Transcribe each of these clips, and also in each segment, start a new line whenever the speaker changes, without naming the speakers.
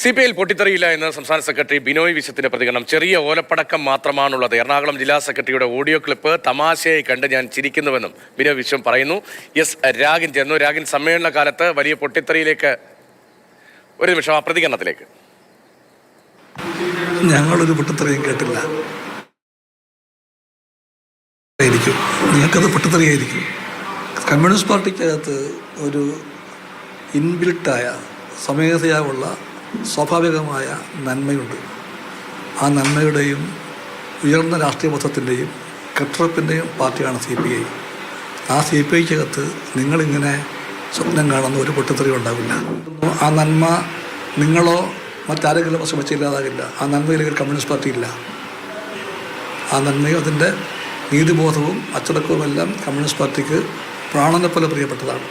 CPI പൊട്ടിത്തെറിയില്ല എന്ന് സംസ്ഥാന secretary Binoy വിശ്വത്തിന്റെ പ്രതികരണം. ചെറിയ ഓലപ്പടക്കം മാത്രമാണുള്ളത്. എറണാകുളം ജില്ലാ സെക്രട്ടറിയുടെ ഓഡിയോ ക്ലിപ്പ് തമാശയായി കണ്ട് ഞാൻ ചിരിക്കുന്നുവെന്നും ബിനോയ് വിശ്വം പറയുന്നു. രാഗിൻ ചേർന്നു. രാഗിൻ, സമ്മേളന കാലത്ത് വലിയ പൊട്ടിത്തെറിയിലേക്ക് ഒരു നിമിഷം ആ പ്രതികരണത്തിലേക്ക്.
ഞങ്ങളൊരു പൊട്ടിത്തെറിയും കേട്ടില്ല. നിങ്ങൾക്കത് പൊട്ടിത്തെറിയായിരിക്കും. കമ്മ്യൂണിസ്റ്റ് പാർട്ടിക്കകത്ത് ഒരു ഇൻബിൽട്ടായ സ്വമേധയാവുള്ള സ്വാഭാവികമായ നന്മയുണ്ട്. ആ നന്മയുടെയും ഉയർന്ന രാഷ്ട്രീയ ബോധത്തിൻ്റെയും കെട്ടുറപ്പിൻ്റെയും പാർട്ടിയാണ് CPI. ആ CPIക്കകത്ത് നിങ്ങളിങ്ങനെ സ്വപ്നം കാണുന്ന ഒരു പൊട്ടിത്തെറി ഉണ്ടാവില്ല. ആ നന്മ നിങ്ങളോ മറ്റാരെങ്കിലും ശ്രമിച്ചില്ലാതാകില്ല. ആ നന്മയിലേക്ക് കമ്മ്യൂണിസ്റ്റ് പാർട്ടി ഇല്ല. ആ നന്മയും അതിൻ്റെ നീതിബോധവും അച്ചടക്കവുമെല്ലാം കമ്മ്യൂണിസ്റ്റ് പാർട്ടിക്ക് പ്രാണനെ പോലെ പ്രിയപ്പെട്ടതാണ്.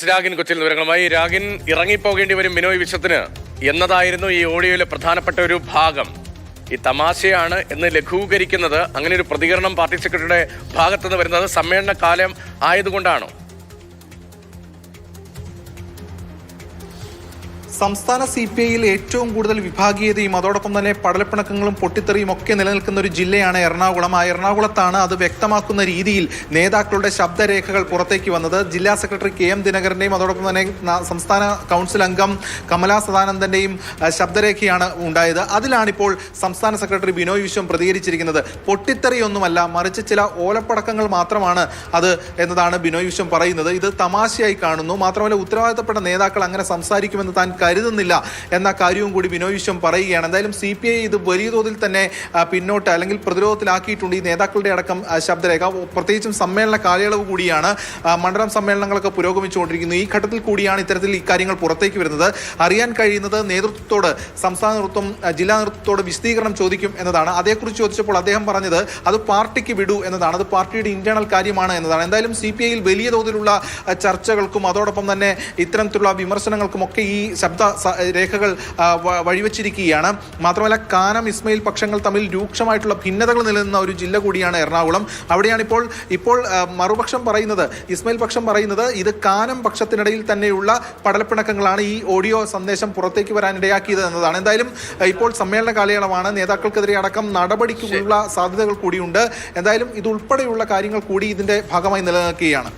രാഗിൻ കൊച്ചിയിൽ വിവരങ്ങളുമായി. രാഗിൻ, ഇറങ്ങിപ്പോകേണ്ടി വരും ബിനോയ് വിശ്വത്തിന് എന്നതായിരുന്നു ഈ ഓഡിയോയിലെ പ്രധാനപ്പെട്ട ഒരു ഭാഗം. ഈ തമാശയാണ് എന്ന് ലഘൂകരിക്കുന്നത്, അങ്ങനെ ഒരു പ്രതികരണം പാർട്ടി സെക്രട്ടറിയുടെ ഭാഗത്തുനിന്ന് വരുന്നത് സമ്മേളന കാലം ആയതുകൊണ്ടാണോ?
സംസ്ഥാന CPIയിൽ ഏറ്റവും കൂടുതൽ വിഭാഗീയതയും അതോടൊപ്പം തന്നെ പടലപ്പിണക്കങ്ങളും പൊട്ടിത്തെറിയും ഒക്കെ നിലനിൽക്കുന്ന ഒരു ജില്ലയാണ് എറണാകുളം. ആ എറണാകുളത്താണ് അത് വ്യക്തമാക്കുന്ന രീതിയിൽ നേതാക്കളുടെ ശബ്ദരേഖകൾ പുറത്തേക്ക് വന്നത്. ജില്ലാ സെക്രട്ടറി KM ദിനകരന്റെയും അതോടൊപ്പം തന്നെ സംസ്ഥാന കൗൺസിൽ അംഗം കമലാ സദാനന്ദന്റെയും ശബ്ദരേഖയാണ് ഉണ്ടായത്. അതിലാണിപ്പോൾ സംസ്ഥാന സെക്രട്ടറി ബിനോയ് വിശ്വം പ്രതികരിച്ചിരിക്കുന്നത്. പൊട്ടിത്തെറിയൊന്നുമല്ല, മറിച്ച് ചില ഓലപ്പടക്കങ്ങൾ മാത്രമാണ് അത് എന്നതാണ് ബിനോയ് വിശ്വം പറയുന്നത്. ഇത് തമാശയായി കാണുന്നു. മാത്രമല്ല, ഉത്തരവാദിത്തപ്പെട്ട നേതാക്കൾ അങ്ങനെ സംസാരിക്കുമെന്ന് താൻ കരുതുന്നില്ല എന്ന കാര്യവും കൂടി ബിനോയ് വിശ്വം പറയുകയാണ്. എന്തായാലും CPI ഇത് വലിയ തോതിൽ തന്നെ പിന്നോട്ട് അല്ലെങ്കിൽ പ്രതിരോധത്തിലാക്കിയിട്ടുണ്ട്. ഈ നേതാക്കളുടെ അടക്കം ശബ്ദരേഖ, പ്രത്യേകിച്ചും സമ്മേളന കാലയളവ് കൂടിയാണ്. മണ്ഡലം സമ്മേളനങ്ങളൊക്കെ പുരോഗമിച്ചുകൊണ്ടിരിക്കുന്നു. ഈ ഘട്ടത്തിൽ കൂടിയാണ് ഇത്തരത്തിൽ ഇക്കാര്യങ്ങൾ പുറത്തേക്ക് വരുന്നത്. അറിയാൻ കഴിയുന്നത് നേതൃത്വത്തോട്, സംസ്ഥാന നേതൃത്വം ജില്ലാ നേതൃത്വത്തോട് വിശദീകരണം ചോദിക്കും എന്നതാണ്. അതേക്കുറിച്ച് ചോദിച്ചപ്പോൾ അദ്ദേഹം പറഞ്ഞത് അത് പാർട്ടിക്ക് വിടൂ എന്നതാണ്, അത് പാർട്ടിയുടെ ഇന്റേണൽ കാര്യമാണ് എന്നതാണ്. എന്തായാലും CPIയിൽ വലിയ തോതിലുള്ള ചർച്ചകൾക്കും അതോടൊപ്പം തന്നെ ഇത്തരത്തിലുള്ള വിമർശനങ്ങൾക്കും ഒക്കെ ഈ ശബ്ദ രേഖകൾ വഴിവെച്ചിരിക്കുകയാണ്. മാത്രമല്ല, കാനം ഇസ്മയിൽ പക്ഷങ്ങൾ തമ്മിൽ രൂക്ഷമായിട്ടുള്ള ഭിന്നതകൾ നിലനിന്ന ഒരു ജില്ല കൂടിയാണ് എറണാകുളം. അവിടെയാണ് ഇപ്പോൾ മറുപക്ഷം പറയുന്നത്, ഇസ്മയിൽ പക്ഷം പറയുന്നത് ഇത് കാനം പക്ഷത്തിനിടയിൽ തന്നെയുള്ള പടലപ്പിണക്കങ്ങളാണ് ഈ ഓഡിയോ സന്ദേശം പുറത്തേക്ക് വരാൻ ഇടയാക്കിയത് എന്നതാണ്. എന്തായാലും ഇപ്പോൾ സമ്മേളന കാലയളവാണ്. നേതാക്കൾക്കെതിരെ അടക്കം നടപടിക്കുള്ള സാധ്യതകൾ കൂടിയുണ്ട്. എന്തായാലും ഇതുൾപ്പെടെയുള്ള കാര്യങ്ങൾ കൂടി ഇതിന്റെ ഭാഗമായി നിലനിൽക്കുകയാണ്.